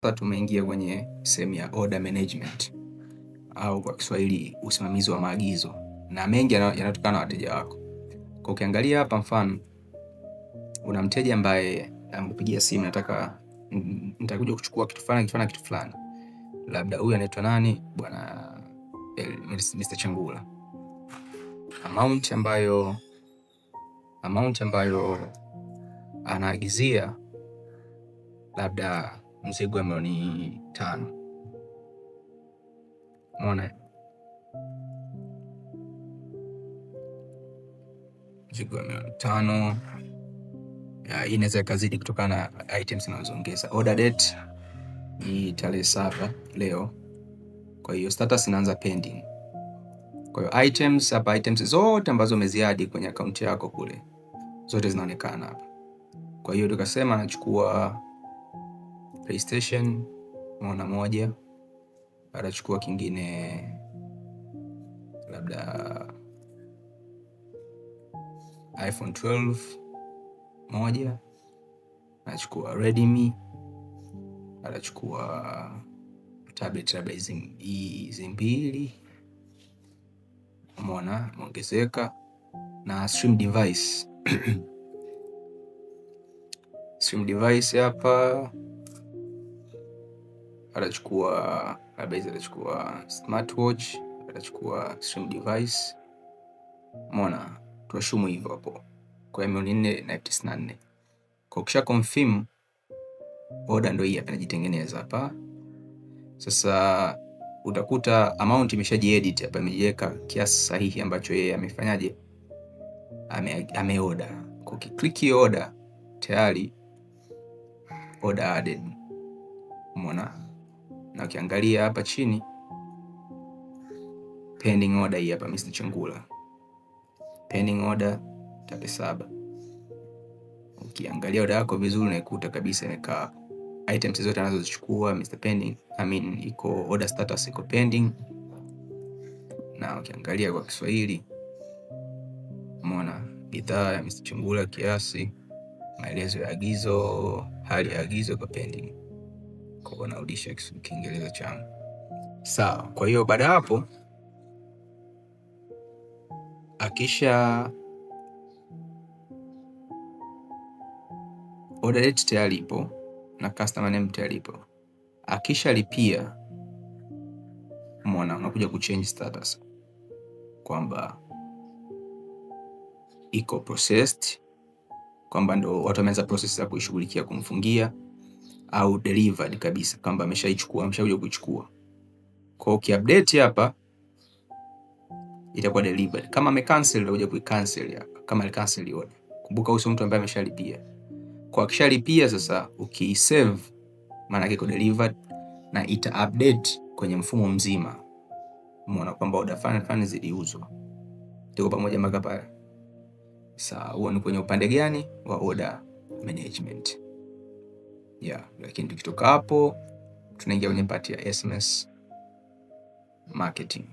Sasa tumeingia kwenye sehemu ya order management au kwa Kiswahili usimamizi wa maagizo, na mengi yanatokana na wateja wako. Kwa ukiangalia hapa, mfano una mteja ambaye amekupigia simu, nitakuja kuchukua kitu fulani. Labda huyu anaitwa nani? Bwana Mr. Changula. Amount ambayo anaagizia labda mzigo wa milioni 5. Umeona? Mzigo wa milioni 5. Hii inaweza kazidi kutokana na items zinazoongeza. Order date ni tarehe 7 leo. Kwa hiyo status inaanza pending. Kwa hiyo items zote ambazo umeziadi kwenye account yako kule, zote zinaonekana hapa. Kwa hiyo tukasema nachukua PlayStation moja, atachukua kingine labda iPhone 12 moja, nachukua Redmi, atachukua tablet labda hizi mbili. Umeona ongezeka. Na stream device stream device hapa atachukua labda hizi, atachukua smartwatch, atachukua stream device. Umeona, tuashumu hivyo hapo. Kwa hiyo 494. Kwa kisha confirm order, ndio hii hapa inajitengeneza hapa. Sasa utakuta amount imeshajiedit hapa, imejiweka kiasi sahihi ambacho yeye amefanyaje, ameorder. Kwa ukiklik order, tayari order added. Umeona? Na ukiangalia hapa chini pending order hii hapa, Mr. Changula pending order tarehe 7. Ukiangalia order yako vizuri unaikuta kabisa imekaa items zote anazozichukua Mr. Pending, iko order status iko pending. Na ukiangalia kwa Kiswahili, umeona bidhaa ya Mr. Changula kiasi, maelezo ya agizo, hali ya agizo kwa pending. Kwa hiyo narudisha Kiingereza changu. Sawa. Kwa hiyo baada hapo akisha order date tayari ipo na customer name tayari ipo, akisha lipia, umeona, unakuja kuchange status kwamba iko processed, kwamba ndo watu wameanza process ya kuishughulikia kumfungia, au delivered kabisa kwamba ameshakuja kuchukua. Kwa ukiupdate hapa itakuwa delivered. Kama amecancel utakuja kuicancel hapa. Kama alicancel order, kumbuka huyo mtu ambaye ameshalipia. Kwa akishalipia sasa, ukisave maana yake iko delivered na ita update kwenye mfumo mzima. Umeona kwamba order fulani ziliuzwa. Tuko pamoja mpaka pale? Sawa. Huo ni kwenye upande gani wa order management. Lakini tukitoka hapo tunaingia kwenye part ya SMS marketing.